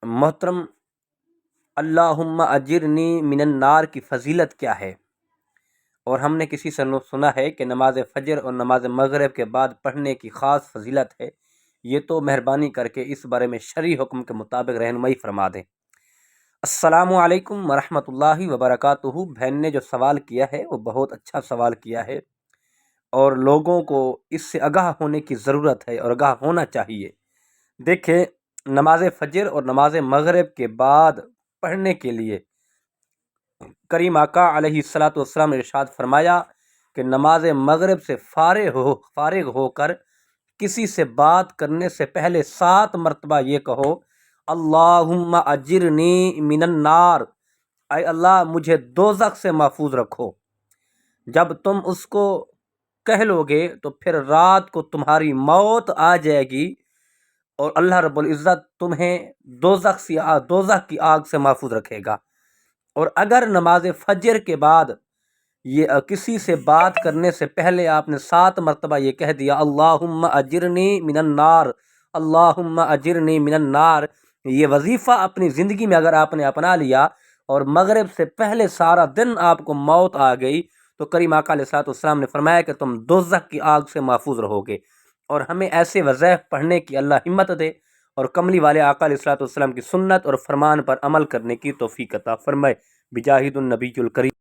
محترم، اللہم اجرنی من النار کی فضیلت کیا ہے؟ اور ہم نے کسی سے سنا ہے کہ نماز فجر اور نماز مغرب کے بعد پڑھنے کی خاص فضیلت ہے۔ یہ تو مہربانی کر کے اس بارے میں شرعی حکم کے مطابق رہنمائی فرما دیں۔ السلام علیکم ورحمۃ اللہ وبرکاتہ۔ بہن نے جو سوال کیا ہے وہ بہت اچھا سوال کیا ہے، اور لوگوں کو اس سے آگاہ ہونے کی ضرورت ہے اور آگاہ ہونا چاہیے۔ دیکھیں، نماز فجر اور نماز مغرب کے بعد پڑھنے کے لیے کریم آقا علیہ الصلاۃ والسلام نے ارشاد فرمایا کہ نماز مغرب سے فارغ ہو کر کسی سے بات کرنے سے پہلے 7 مرتبہ یہ کہو، اللہم اجرنی من النار، اے اللہ مجھے دوزخ سے محفوظ رکھو۔ جب تم اس کو کہہ لو گے تو پھر رات کو تمہاری موت آ جائے گی اور اللہ رب العزت تمہیں دوزخ کی آگ سے محفوظ رکھے گا۔ اور اگر نماز فجر کے بعد یہ کسی سے بات کرنے سے پہلے آپ نے 7 مرتبہ یہ کہہ دیا، اللہم اجرنی من النار، اللہم اجرنی من النار، یہ وظیفہ اپنی زندگی میں اگر آپ نے اپنا لیا اور مغرب سے پہلے سارا دن آپ کو موت آ گئی تو کریم آقا علیہ الصلوۃ والسلام نے فرمایا کہ تم دوزخ کی آگ سے محفوظ رہو گے۔ اور ہمیں ایسے وظائف پڑھنے کی اللہ ہمت دے اور کملی والے آقا علیہ الصلوۃ والسلام کی سنت اور فرمان پر عمل کرنے کی توفیق عطا فرمائے، بجاہ النبی الکریم۔